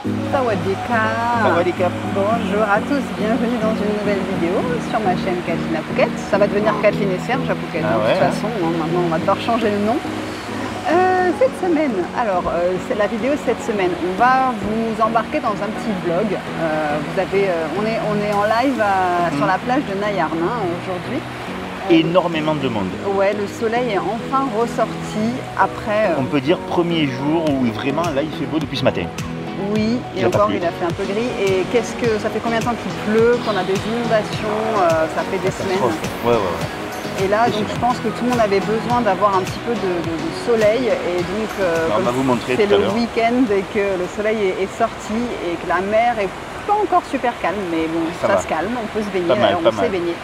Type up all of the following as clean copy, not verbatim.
Sawadika. Sawadika. Bonjour à tous, bienvenue dans une nouvelle vidéo sur ma chaîne Kathleen à Phuket. Ça va devenir Kathleen et Serge à Phuket, Ah de ouais, toute façon, hein, maintenant on va devoir changer le nom. Cette semaine, alors c'est la vidéo cette semaine, on va vous embarquer dans un petit vlog. On est en live sur la plage de Nayarn aujourd'hui. Énormément de monde. Ouais, le soleil est enfin ressorti après... On peut dire premier jour où vraiment là il fait beau depuis ce matin. Oui, et encore il a fait un peu gris. Et ça fait combien de temps qu'il pleut, qu'on a des inondations, ça fait des semaines. Ouais. Et là, donc, je pense que tout le monde avait besoin d'avoir un petit peu de soleil. Et donc, on va vous montrer c'est tout à le l'heure. week-end et que le soleil est sorti et que la mer est pas encore super calme, mais bon, ça se calme, on peut se baigner, alors on s'est baigné.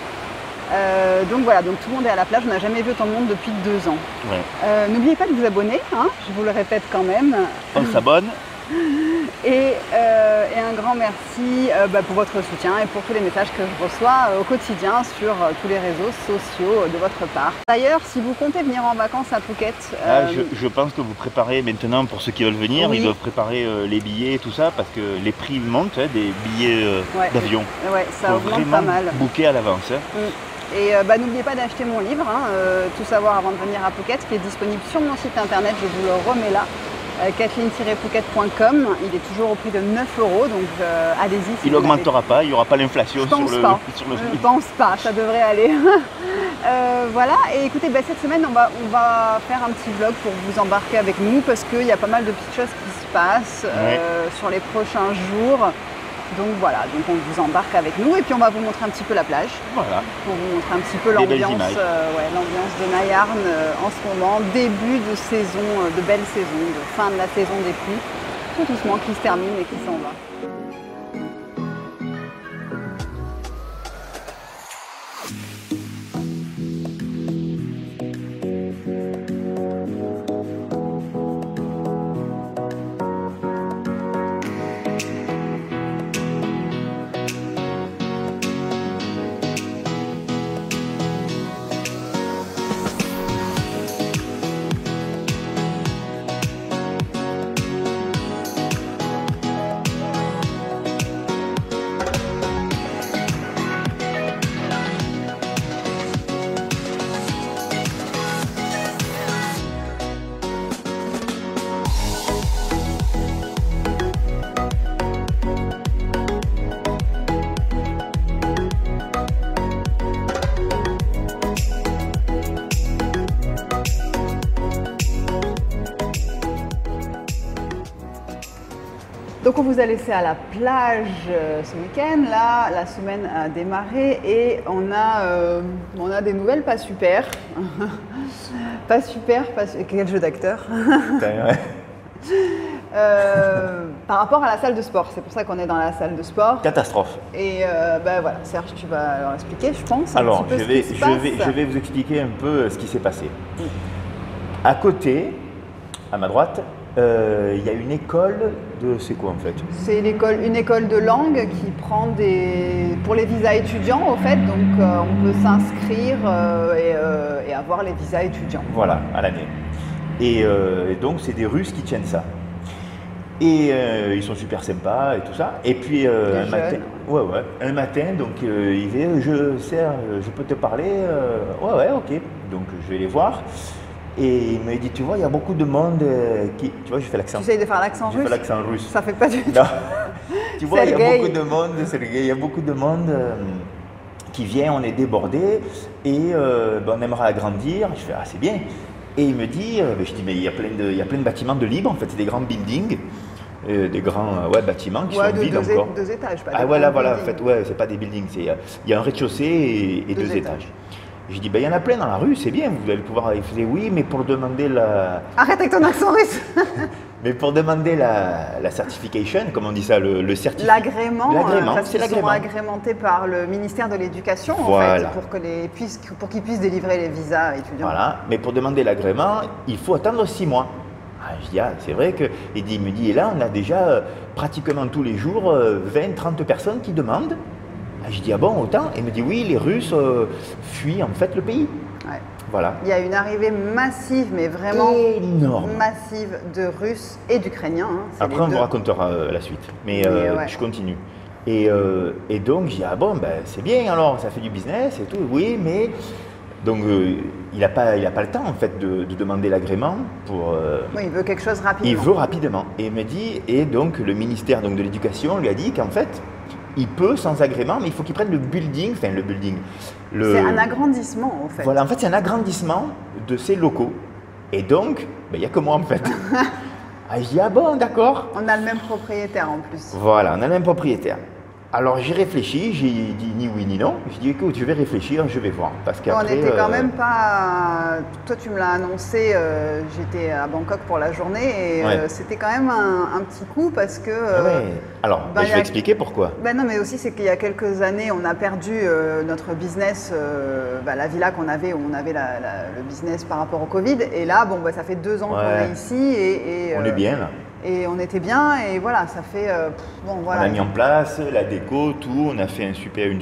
Donc voilà, donc tout le monde est à la plage, on n'a jamais vu autant de monde depuis 2 ans. Ouais. N'oubliez pas de vous abonner, hein, je vous le répète quand même. On s'abonne. Et un grand merci pour votre soutien et pour tous les messages que je reçois au quotidien sur tous les réseaux sociaux de votre part. D'ailleurs, si vous comptez venir en vacances à Phuket... Je pense que vous préparez maintenant, pour ceux qui veulent venir, oui. Ils doivent préparer les billets et tout ça, parce que les prix montent, hein, des billets d'avion. Ouais, ça augmente pas mal. Booker à l'avance. Hein. Et n'oubliez pas d'acheter mon livre, hein, Tout savoir avant de venir à Phuket, qui est disponible sur mon site internet, je vous le remets là. Kathleen-Phuket.com, il est toujours au prix de 9 €, donc allez-y. Si il n'augmentera pas, il n'y aura pas l'inflation sur le livre. Je ne pense pas, ça devrait aller. Voilà, et écoutez, cette semaine on va faire un petit vlog pour vous embarquer avec nous, parce qu'il y a pas mal de petites choses qui se passent sur les prochains jours. Donc voilà, donc on vous embarque avec nous et puis on va vous montrer un petit peu la plage. Voilà. Pour vous montrer un petit peu l'ambiance de Nayarn en ce moment, début de saison, de belle saison, de fin de la saison des pluies, tout doucement qui se termine et qui s'en va. Donc on vous a laissé à la plage ce week-end, là la semaine a démarré et on a des nouvelles pas super. Pas super, quel jeu d'acteur. Par rapport à la salle de sport, c'est pour ça qu'on est dans la salle de sport. Catastrophe. Et voilà, Serge, tu vas leur expliquer, je pense. Alors, je vais vous expliquer un peu ce qui s'est passé. À côté, à ma droite, il y a une école de... C'est quoi en fait? C'est une école de langue qui prend pour les visas étudiants au fait, donc on peut s'inscrire et avoir les visas étudiants. Voilà, à l'année. Et donc c'est des Russes qui tiennent ça. Et ils sont super sympas et tout ça. Et puis un matin, donc il dit je peux te parler? Ouais, ok. Donc je vais les voir. Et il m'a dit, tu vois, il y a beaucoup de monde qui... Tu vois, je fais l'accent. Tu essayes de faire l'accent russe? Je fais l'accent russe. Ça fait pas du tout. Tu vois, il y a beaucoup de monde, il y a beaucoup de monde qui vient, on est débordé et on aimerait agrandir. Je fais, ah, c'est bien. Et il me dit, je dis, mais il y a plein de bâtiments de libre, en fait, c'est des grands buildings. Des grands bâtiments qui sont vides encore. 2 étages, pas des voilà, en fait, c'est pas des buildings. Il y a un rez-de-chaussée et 2 étages. Je dis, il y en a plein dans la rue, c'est bien, vous allez pouvoir... Il faisait, oui, mais pour demander la... Arrête avec ton accent russe. Mais pour demander la certification, comme on dit ça, le certificat... L'agrément, parce qu'ils sont agrémentés par le ministère de l'Éducation, en fait, pour qu'ils puissent délivrer les visas étudiants. Voilà, mais pour demander l'agrément, il faut attendre 6 mois. Je dis, c'est vrai que... Il me dit, et là, on a déjà pratiquement tous les jours 20-30 personnes qui demandent. Je dis, ah bon, autant? Il me dit, oui, les Russes fuient en fait le pays. Ouais. Voilà. Il y a une arrivée massive, mais vraiment énorme, massive de Russes et d'Ukrainiens. Hein, après, on vous racontera la suite, mais ouais. je continue. Et donc, j'ai dit, ah bon, ben, c'est bien alors, ça fait du business et tout, oui, mais... Donc, il n'a pas le temps, en fait, de demander l'agrément pour... Oui, il veut quelque chose rapidement. Il veut rapidement. Et il me dit, et donc, le ministère de l'Éducation lui a dit qu'en fait, il peut sans agrément, mais il faut qu'il prenne le building, enfin, le building... C'est un agrandissement, en fait. Voilà, en fait, c'est un agrandissement de ses locaux. Et donc, ben, il n'y a que moi, en fait. Ah, je dis, ah bon, d'accord. On a le même propriétaire, en plus. Voilà, on a le même propriétaire. Alors j'ai réfléchi, j'ai dit ni oui ni non. J'ai dit écoute, je vais réfléchir, je vais voir. Parce qu'après, on n'était quand même pas. Toi, tu me l'as annoncé, j'étais à Bangkok pour la journée et c'était quand même un petit coup parce que. Alors, je vais expliquer pourquoi. Non, mais aussi c'est qu'il y a quelques années, on a perdu notre business, la villa qu'on avait, où on avait le business par rapport au Covid. Et là, bon, ça fait 2 ans qu'on est ici et on est bien là. Et on était bien et voilà, ça fait... voilà. On a mis en place la déco, tout, on a fait une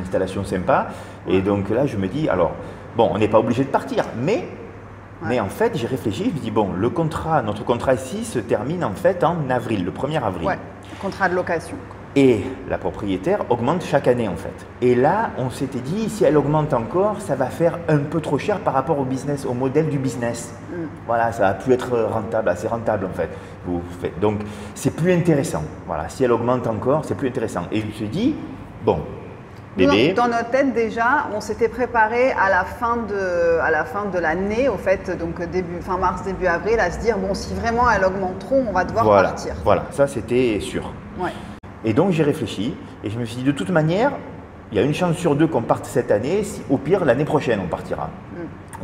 installation sympa. Et donc là, je me dis, alors, bon, on n'est pas obligé de partir, mais en fait, j'ai réfléchi, je me dis, bon, notre contrat ici se termine en fait en avril, le 1er avril. Ouais, contrat de location. Et la propriétaire augmente chaque année en fait. Et là, on s'était dit, si elle augmente encore, ça va faire un peu trop cher par rapport au business, au modèle du business. Voilà, ça va plus être rentable, assez rentable en fait. Donc, c'est plus intéressant. Voilà, si elle augmente encore, c'est plus intéressant. Et je me suis dit, bon, bébé. Dans notre tête déjà, on s'était préparé à la fin de l'année, au fait, donc fin mars, début avril, à se dire, bon, si vraiment elle augmente trop, on va devoir partir. Voilà, ça c'était sûr. Ouais. Et donc j'ai réfléchi et je me suis dit de toute manière, il y a une chance sur 2 qu'on parte cette année, au pire l'année prochaine on partira,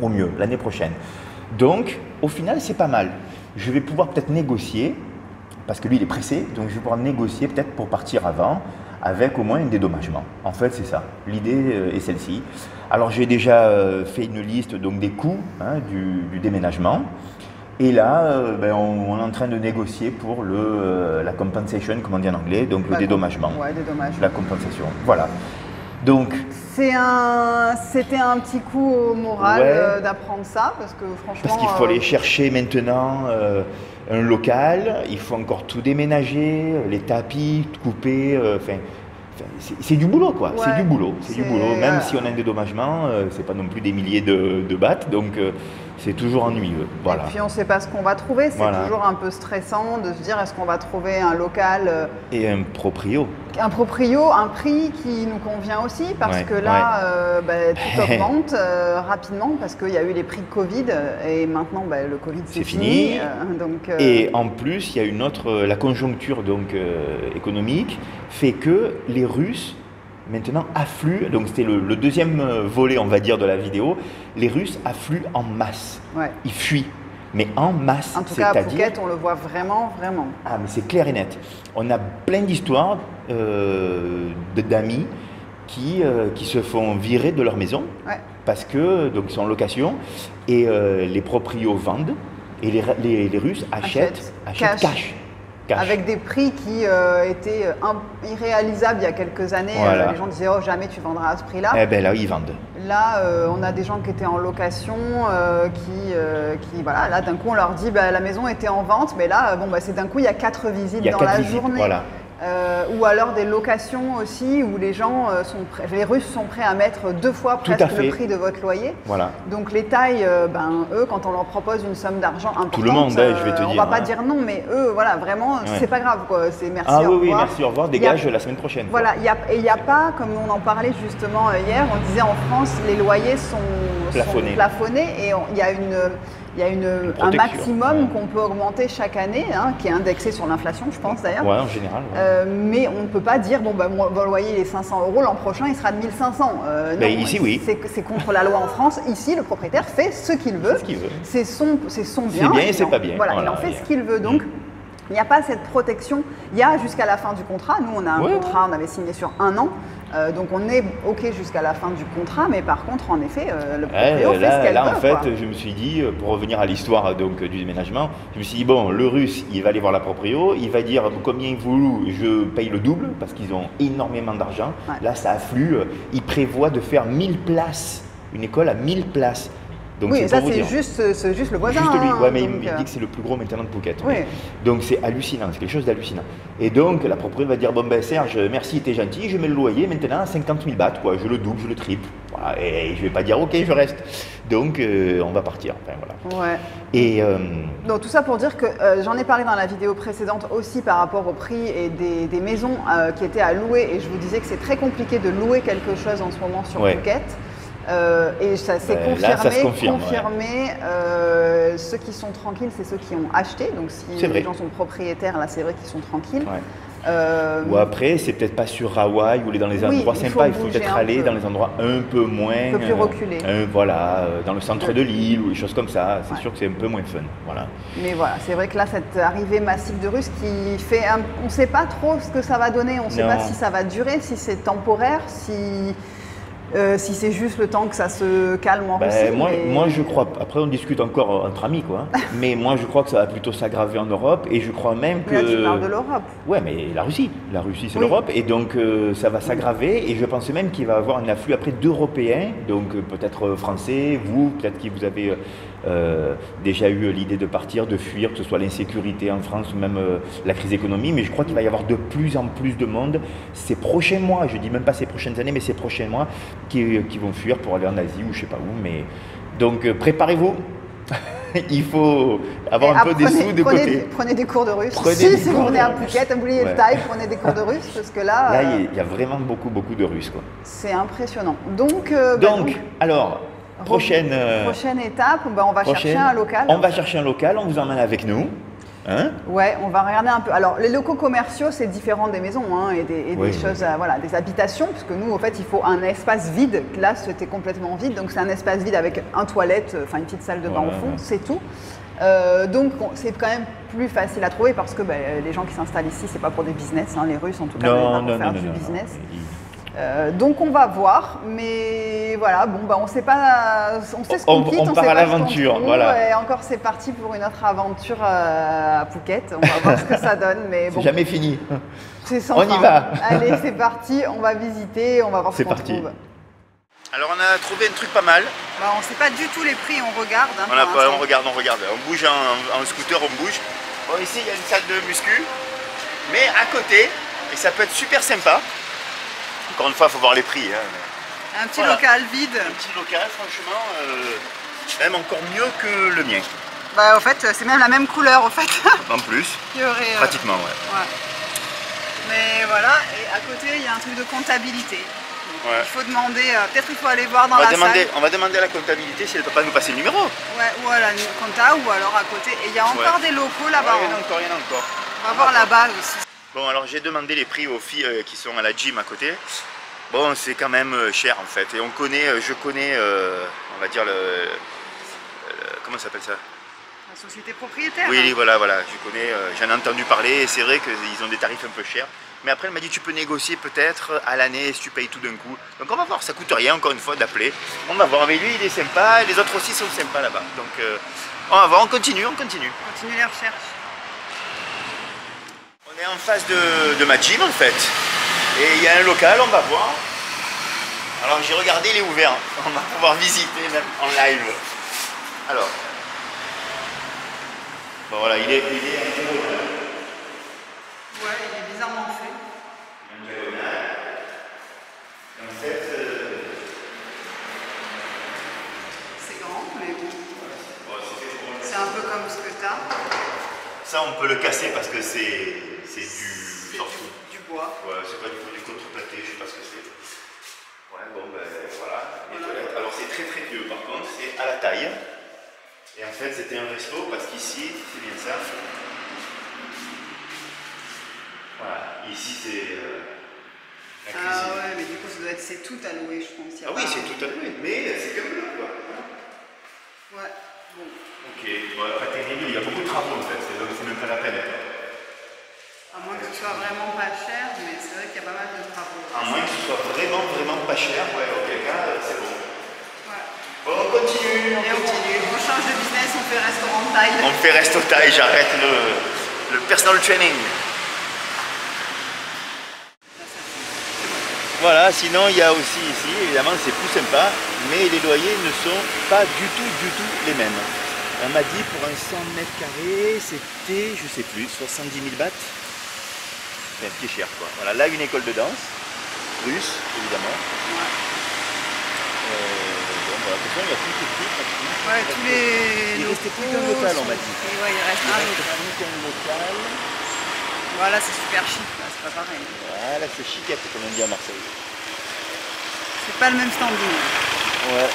au mieux l'année prochaine. Donc au final c'est pas mal. Je vais pouvoir peut-être négocier, parce que lui il est pressé, donc je vais pouvoir négocier peut-être pour partir avant, avec au moins un dédommagement. En fait c'est ça, l'idée est celle-ci. Alors j'ai déjà fait une liste donc, des coûts du déménagement. Et là, on est en train de négocier pour la compensation, comme on dit en anglais, donc le dédommagement. Ouais, dédommagement. La compensation, voilà. Donc, c'était un petit coup au moral d'apprendre ça, parce que franchement... Parce qu'il faut aller chercher maintenant un local, il faut encore tout déménager, les tapis, couper, c'est du boulot quoi, c'est du boulot. Même si on a un dédommagement, c'est pas non plus des milliers de bahts, donc c'est toujours ennuyeux. Voilà. Et puis on ne sait pas ce qu'on va trouver, c'est toujours un peu stressant de se dire est-ce qu'on va trouver un local et un proprio. Un proprio, un prix qui nous convient aussi parce que là tout augmente rapidement parce qu'il y a eu les prix de Covid et maintenant le Covid c'est fini. Et en plus il y a une autre, la conjoncture donc économique fait que les Russes maintenant affluent, donc c'était le deuxième volet on va dire de la vidéo, les Russes affluent en masse, ils fuient. Mais en masse, en tout cas à Phuket, on le voit vraiment. Ah, mais c'est clair et net. On a plein d'histoires d'amis qui se font virer de leur maison parce que donc ils sont en location et les proprios vendent et les Russes achètent cash. Avec des prix qui étaient irréalisables il y a quelques années. Les gens disaient « Oh, jamais tu vendras à ce prix-là ». Eh bien là, ils vendent. Là, on a des gens qui étaient en location, voilà, là d'un coup on leur dit la maison était en vente, mais là, c'est d'un coup il y a 4 visites dans la journée. Voilà. Ou alors des locations aussi où les gens les Russes sont prêts à mettre 2 fois presque le prix de votre loyer. Voilà. Donc les tailles, eux, quand on leur propose une somme d'argent importante, tout le monde, je vais te dire. On va pas dire non, mais eux, voilà, vraiment, c'est pas grave, quoi. C'est merci. Ah au revoir. Oui, merci, au revoir. Dégage la semaine prochaine. Voilà, il n'y a pas, comme on en parlait justement hier, on disait en France, les loyers sont plafonnés et il y a un maximum qu'on peut augmenter chaque année, qui est indexé sur l'inflation, je pense d'ailleurs. Ouais, en général. Mais on ne peut pas dire, mon loyer il est 500 €, l'an prochain il sera de 1500. Non, ici, oui. C'est contre la loi en France. Ici, le propriétaire fait ce qu'il veut. C'est son bien. C'est bien et c'est pas bien. Voilà, il en fait ce qu'il veut. Donc, il n'y a pas cette protection. Il y a jusqu'à la fin du contrat. Nous, on a un contrat, on avait signé sur 1 an. Donc on est OK jusqu'à la fin du contrat, mais par contre, en effet, le proprio fait ce qu'elle veut. Là, en fait, je me suis dit, pour revenir à l'histoire du déménagement, je me suis dit, bon, le Russe, il va aller voir la proprio, il va dire combien il vous loue, je paye le double, parce qu'ils ont énormément d'argent. Là, ça afflue. Ils prévoient de faire 1000 places, une école à 1000 places. Donc, oui, ça c'est juste juste le voisin. Juste lui, ouais, mais donc, il me dit que c'est le plus gros maintenant de Phuket. Oui. Donc c'est hallucinant, c'est quelque chose d'hallucinant. Et donc la propriétaire va dire, bon ben Serge, merci, t'es gentil, je mets le loyer maintenant à 50 000 bahts, quoi. Je le double, je le triple. Voilà. Et je vais pas dire, ok, je reste. Donc on va partir. Enfin, voilà. Ouais. Et donc tout ça pour dire que j'en ai parlé dans la vidéo précédente aussi par rapport au prix et des maisons qui étaient à louer. Et je vous disais que c'est très compliqué de louer quelque chose en ce moment sur Phuket. Et ça s'est confirmé. Ceux qui sont tranquilles, c'est ceux qui ont acheté. Donc si les gens sont propriétaires, là c'est vrai qu'ils sont tranquilles. Ou après, c'est peut-être pas sur Hawaï ou dans les endroits sympas, il faut peut-être aller dans les endroits un peu moins... Un peu plus reculés. Voilà, dans le centre de l'île ou des choses comme ça. C'est sûr que c'est un peu moins fun. Voilà. Mais voilà, c'est vrai que là, cette arrivée massive de Russes qui fait... On ne sait pas trop ce que ça va donner, on ne sait pas si ça va durer, si c'est temporaire, si c'est juste le temps que ça se calme en Russie. Moi, je crois, après on discute encore entre amis, quoi, mais moi je crois que ça va plutôt s'aggraver en Europe et je crois même que... Là, tu parles de l'Europe. Ouais, mais la Russie c'est l'Europe et donc ça va s'aggraver et je pense même qu'il va y avoir un afflux après d'Européens, donc peut-être français, vous, peut-être que vous avez déjà eu l'idée de partir, de fuir, que ce soit l'insécurité en France ou même la crise économique, mais je crois qu'il va y avoir de plus en plus de monde ces prochains mois, je dis même pas ces prochaines années, mais ces prochains mois, qui vont fuir pour aller en Asie ou je sais pas où. Mais donc préparez-vous. Il faut avoir un peu des sous de côté. Prenez des cours de russe. Si vous venez à Phuket, oubliez le thaï, prenez des cours de russe parce que là. Là, il y a vraiment beaucoup de Russes, quoi. C'est impressionnant. Donc, alors. Prochaine étape, on va chercher un local. On va chercher un local, on vous emmène avec nous. Hein? Ouais, on va regarder un peu. Alors, les locaux commerciaux, c'est différent des maisons et des choses, voilà, des habitations, parce que nous, en fait, il faut un espace vide. Là, c'était complètement vide, donc c'est un espace vide avec une toilette, enfin une petite salle de bain au fond, c'est tout. Donc, c'est quand même plus facile à trouver parce que les gens qui s'installent ici, c'est pas pour des business, les Russes en tout cas, pour faire du business. Donc on va voir, mais voilà, on sait pas, on sait ce qu'on quitte, on part à l'aventure, voilà. Et encore c'est parti pour une autre aventure à Phuket, on va voir ce que ça donne, mais bon. C'est jamais fini. C'est sans fin. On y va. Allez, c'est parti, on va visiter, on va voir ce qu'on trouve. Alors on a trouvé un truc pas mal. On sait pas du tout les prix, on regarde. On regarde. On bouge en scooter, on bouge. Bon, ici il y a une salle de muscu, mais à côté, et ça peut être super sympa. Encore une fois, il faut voir les prix. Un petit local vide. Un petit local, franchement, même encore mieux que le mien. En fait, c'est même la même couleur, en fait. En plus. Pratiquement, ouais. Mais voilà, et à côté, il y a un truc de comptabilité. Il faut demander, peut-être il faut aller voir dans la salle. On va demander à la comptabilité si elle ne peut pas nous passer le numéro. Ouais, ou à la compta, ou alors à côté. Et il y a encore des locaux là-bas. Il y en a encore. On va voir là-bas aussi. Bon, alors j'ai demandé les prix aux filles qui sont à la gym à côté. Bon, c'est quand même cher en fait. Et je connais, on va dire comment ça s'appelle ça? La société propriétaire. Oui, voilà, je connais, j'en ai entendu parler et c'est vrai qu'ils ont des tarifs un peu chers. Mais après, elle m'a dit tu peux négocier peut-être à l'année si tu payes tout d'un coup. Donc on va voir, ça coûte rien encore une fois d'appeler. On va voir, avec lui il est sympa et les autres aussi sont sympas là-bas. Donc on va voir, on continue. Continue les recherches. On est en face de ma gym en fait. Et il y a un local, on va voir. Alors j'ai regardé, il est ouvert. On va pouvoir visiter même en live. Alors. Bon voilà, il est un diagonal. Ouais, il est bizarrement fait. Un diagonal. Et en fait. C'est grand, mais bon. C'est un peu comme ce que tu as. Ça on peut le casser parce que c'est du bois. Ouais, c'est pas du contreplaqué, je sais pas ce que c'est. Ouais, bon ben voilà, les toilettes. Alors c'est très vieux par contre, c'est à la taille. Et en fait c'était un resto parce qu'ici, c'est bien ça. Voilà, ici c'est la cuisine. Ah ouais, mais du coup c'est tout à louer je pense. Ah oui, c'est tout à louer, mais c'est comme là quoi. Ouais, bon. Ok, bon, pas terrible, il y a beaucoup de travaux en fait, donc c'est même pas la peine. À moins que ce soit vraiment pas cher, mais c'est vrai qu'il y a pas mal de travaux. À moins que ce soit vraiment pas cher, ouais, auquel cas, c'est bon. Ouais. Bon, on continue. On change de business, on fait restaurant thaï. On fait resto thaï, j'arrête le personal training. Voilà, sinon il y a aussi ici, évidemment c'est plus sympa, mais les loyers ne sont pas du tout les mêmes. On m'a dit pour un 100 mètres carrés, c'était, je sais plus, 70 000 bahts. C'est un petit cher quoi. Voilà, là une école de danse, russe évidemment. Bon, voilà, de toute façon il y a tout qui est pris pratiquement. Ouais, tous les. Il restait plus qu'un local on m'a dit. Ouais, il reste un local. Plus qu'un local. Voilà, c'est super chic, là, c'est pas pareil. Voilà, c'est chiquette comme on dit à Marseille. C'est pas le même standing. Ouais,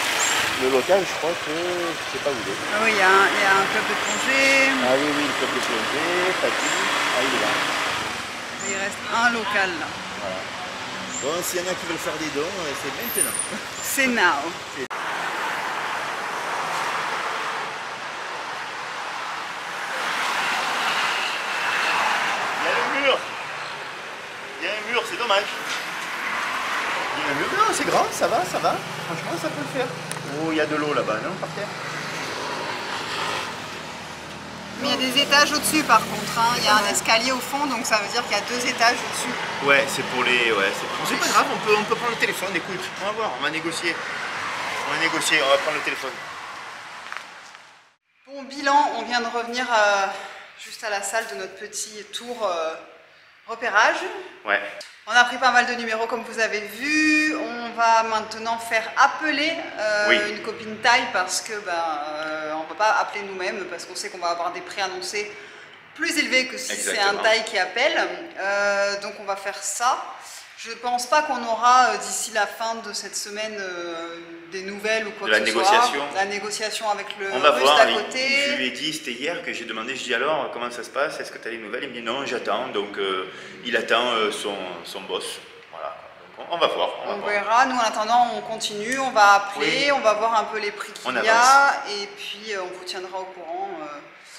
le local, je crois que je sais pas où il est. Ah oui, il y a un club de plongée. Ah oui, le club de plongée, Fatih. Ah, il est là. Il reste un local là. Voilà. Bon, s'il y en a qui veulent faire des dons, c'est maintenant. C'est now. Il y a un mur, c'est dommage. Il y a un mur, non, c'est grand, ça va. Franchement, ça peut le faire. Oh, il y a de l'eau là-bas, non, par terre? Mais il y a des étages au-dessus par contre, hein. Il y a un escalier au fond, donc ça veut dire qu'il y a 2 étages au-dessus. Ouais, c'est pour les... Ouais, c'est pas grave, on peut prendre le téléphone, écoute. On va voir, on va négocier. On va prendre le téléphone. Bon, bilan, on vient de revenir juste à la salle de notre petit tour repérage. Ouais. On a pris pas mal de numéros comme vous avez vu. On va maintenant faire appeler une copine Thaï parce que on ne peut pas appeler nous-mêmes parce qu'on sait qu'on va avoir des prix annoncés plus élevés que si c'est un Thaï qui appelle. Donc on va faire ça. Je ne pense pas qu'on aura d'ici la fin de cette semaine des nouvelles ou quoi que ce soit. La négociation avec le russe d'à côté. Je lui ai dit, c'était hier que j'ai demandé, je dis alors comment ça se passe, est-ce que tu as des nouvelles? Il me dit non, j'attends, donc il attend son boss. Voilà, donc, on va voir. On verra, nous en attendant on continue, on va appeler, on va voir un peu les prix qu'il y a et puis on vous tiendra au courant.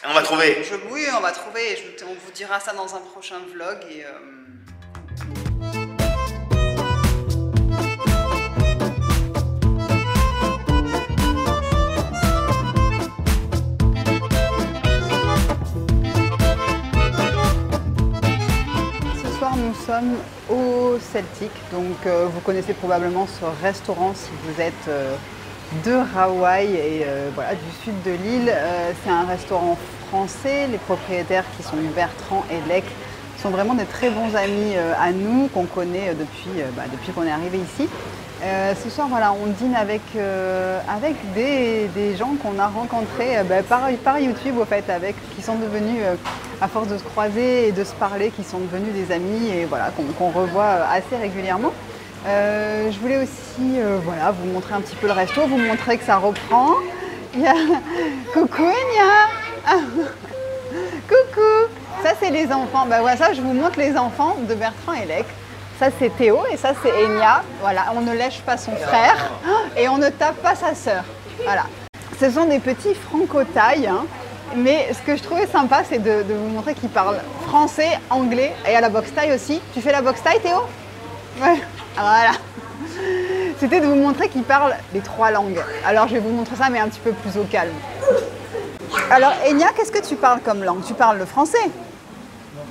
On va trouver. Oui, on va trouver et on vous dira ça dans un prochain vlog. Et, nous sommes au Celtic, donc vous connaissez probablement ce restaurant si vous êtes de Hawaï et voilà, du sud de l'île. C'est un restaurant français, les propriétaires qui sont Bertrand et Lec sont vraiment des très bons amis à nous qu'on connaît depuis qu'on est arrivé ici. Ce soir, voilà, on dîne avec des gens qu'on a rencontrés par YouTube, au fait, qui sont devenus, à force de se croiser et de se parler, qui sont devenus des amis et voilà, qu'on revoit assez régulièrement. Je voulais aussi voilà, vous montrer un petit peu le resto, vous montrer que ça reprend. Il y a... Coucou Enya. Coucou. Ça, c'est les enfants. Voilà, ça, je vous montre les enfants de Bertrand et Lec. Ça c'est Théo et ça c'est Enya. Voilà, on ne lèche pas son frère et on ne tape pas sa sœur. Voilà. Ce sont des petits franco-thaïs, hein. Mais ce que je trouvais sympa, c'est de vous montrer qu'ils parlent français, anglais et à la boxe thaï aussi. Tu fais la boxe thaï, Théo? Ouais. Voilà. C'était de vous montrer qu'ils parlent les 3 langues. Alors je vais vous montrer ça, mais un petit peu plus au calme. Alors Enya, qu'est-ce que tu parles comme langue? Tu parles le français?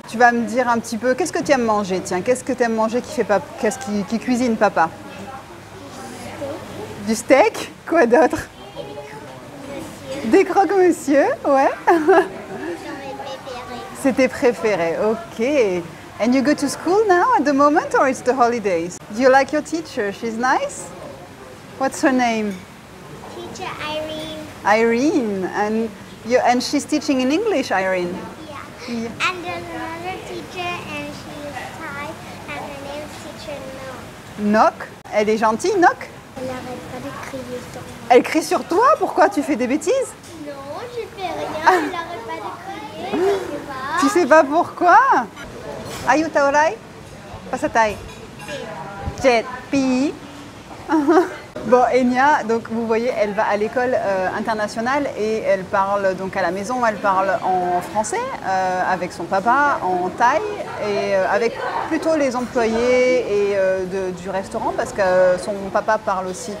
Tu vas me dire un petit peu, qu'est-ce que tu aimes manger? Tiens, qu'est-ce que tu aimes manger qui cuisine papa? Du steak? Quoi d'autre? Des croque-monsieur, ouais. C'est tes préférés, ok. And you go to school now at the moment or it's the holidays? Do you like your teacher? She's nice? What's her name? Teacher Irene. Irene, and she's teaching in English, Irene? Yeah. And there's another teacher and she is Thai and her name is teacher Nok. Nok? Elle est gentille, Nok? Elle n'arrête pas de crier sur moi. Elle crie sur toi? Pourquoi? Tu fais des bêtises? Non, je fais rien, elle n'arrête pas de crier, je sais pas. Tu sais pas pourquoi? Ayu taurai? Pasatai? Jet pi. Bon, Enya, donc vous voyez, elle va à l'école internationale et elle parle donc à la maison, elle parle en français avec son papa, en thaï et avec plutôt les employés et du restaurant parce que son papa parle aussi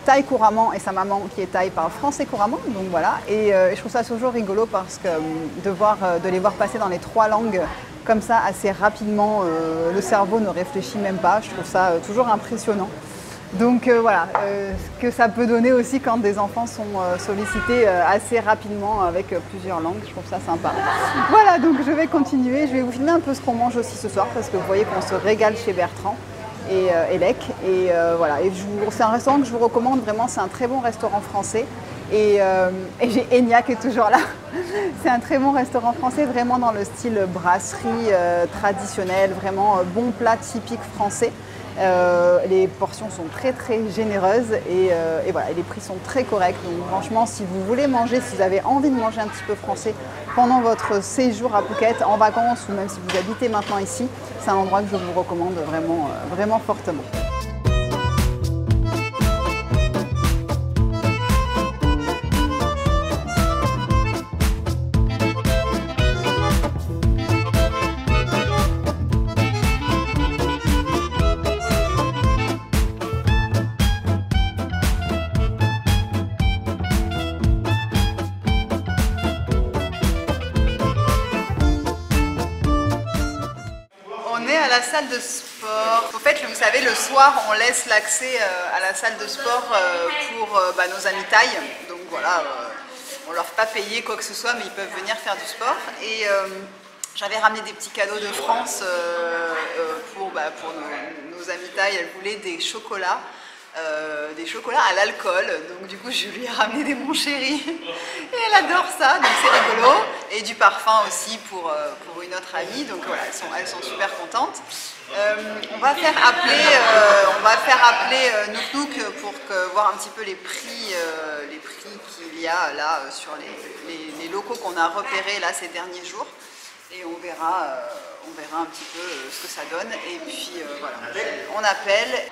thaï couramment et sa maman qui est thaï parle français couramment, donc voilà. Et je trouve ça toujours rigolo parce que de les voir passer dans les 3 langues comme ça assez rapidement. Le cerveau ne réfléchit même pas. Je trouve ça toujours impressionnant. Donc voilà, ce que ça peut donner aussi quand des enfants sont sollicités assez rapidement avec plusieurs langues, je trouve ça sympa. Voilà, donc je vais continuer, je vais vous filmer un peu ce qu'on mange aussi ce soir parce que vous voyez qu'on se régale chez Bertrand et Elec. Et voilà, et c'est un restaurant que je vous recommande vraiment, c'est un très bon restaurant français. Et j'ai Enya qui est toujours là. C'est un très bon restaurant français, vraiment dans le style brasserie traditionnelle, vraiment bon plat typique français. Les portions sont très généreuses et voilà, et les prix sont très corrects. Donc franchement, si vous voulez manger, si vous avez envie de manger un petit peu français pendant votre séjour à Phuket, en vacances ou même si vous habitez maintenant ici, c'est un endroit que je vous recommande vraiment, vraiment fortement. À la salle de sport. En fait, vous savez, le soir, on laisse l'accès à la salle de sport pour nos amis thaï. Donc voilà, on leur fait pas payer quoi que ce soit, mais ils peuvent venir faire du sport. Et j'avais ramené des petits cadeaux de France pour nos amis thaï. Elles voulaient des chocolats à l'alcool, donc du coup je lui ai ramené des Mon Chéri et elle adore ça, donc c'est rigolo, et du parfum aussi pour une autre amie, donc voilà, elles sont super contentes. On va faire appeler Nouk Nouk pour voir un petit peu les prix qu'il y a là sur les locaux qu'on a repérés là ces derniers jours, et on verra un petit peu ce que ça donne, et puis voilà, on appelle.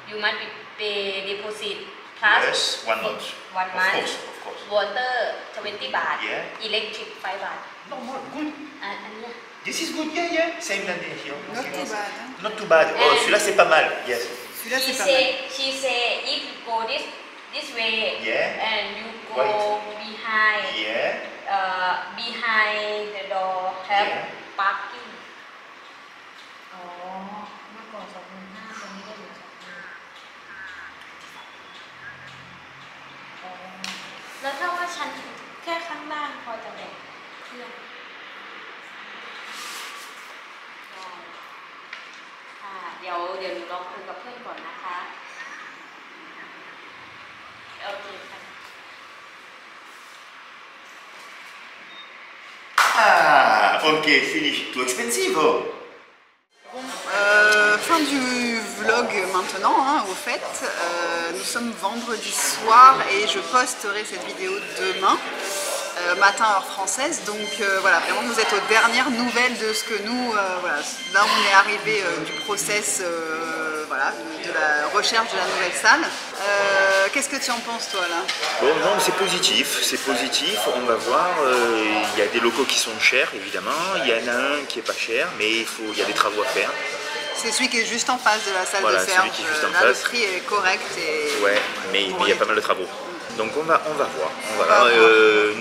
You must pay deposit plus Yes, 1 month. 1 month. Of course. Water 20 baht. Yeah. Electric 5 baht. No more, good. And This is good, yeah. Same than here. Not too bad. Hein. Not too bad. Oh, celui-là c'est pas mal. Yes. Celui-là c'est pas mal. she say if you go this way, Yeah. and you go behind behind the door have Yeah. parking. อ๋อมากกว่า25,000ตรงนี้ได้เหลือ20,000แล้วถ้าว่าชั้นแค่ข้างล่างพอจะแบ่งเครื่องค่ะเดี๋ยวหนูลองคุยกับเพื่อนก่อนนะคะโอเคค่ะ Ah, ok, fini. Too expensive. Oh. Fin du vlog maintenant, hein, au fait. Nous sommes vendredi soir et je posterai cette vidéo demain, matin heure française. Donc voilà, vraiment vous êtes aux dernières nouvelles de ce que nous, voilà, là on est arrivé du process voilà, de la recherche de la nouvelle salle. Qu'est-ce que tu en penses toi là? Bon, non, c'est positif, on va voir. Il y a des locaux qui sont chers évidemment, il y en a un qui est pas cher, mais il y a des travaux à faire. C'est celui qui est juste en face de la salle Voilà, de Serge. celui qui est juste en là, face. Le prix est correct. Et... Ouais, mais il y a pas mal de travaux. Donc on va voir.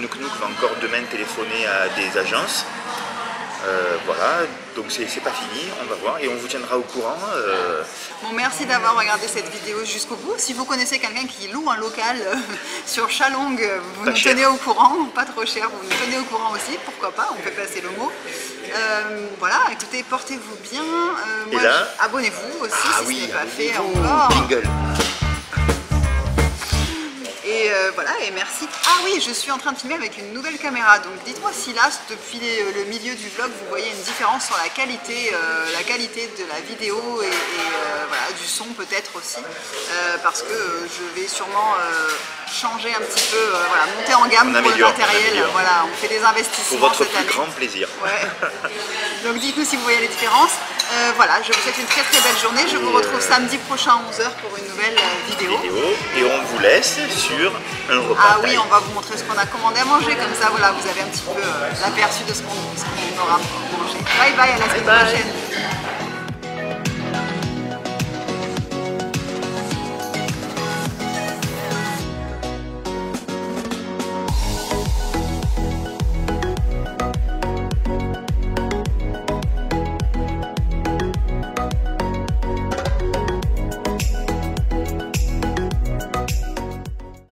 Nouk Nouk va encore demain téléphoner à des agences. Voilà, donc c'est pas fini, on va voir et on vous tiendra au courant. Bon, merci d'avoir regardé cette vidéo jusqu'au bout. Si vous connaissez quelqu'un qui loue un local sur Chalong, vous nous tenez au courant, pas trop cher, vous nous tenez au courant aussi, pourquoi pas, on peut passer le mot. Voilà, écoutez, portez-vous bien. Moi, abonnez-vous aussi si ce n'est pas fait encore. Jingle. Et voilà, et merci. Ah oui, je suis en train de filmer avec une nouvelle caméra, donc dites-moi si là, depuis le milieu du vlog, vous voyez une différence sur la qualité de la vidéo et voilà, du son peut-être aussi, parce que je vais sûrement changer un petit peu, voilà, monter en gamme pour le matériel. Voilà, on fait des investissements pour votre cette plus année. grand plaisir. Ouais. Donc dites-nous si vous voyez les différences. Voilà, je vous souhaite une très belle journée. Je vous retrouve samedi prochain à 11 h pour une nouvelle vidéo. Et on vous laisse sur un repas. Ah oui, on va vous montrer ce qu'on a commandé à manger, comme ça voilà, vous avez un petit peu l'aperçu de ce qu'on aura mangé. Bye bye, à la semaine prochaine.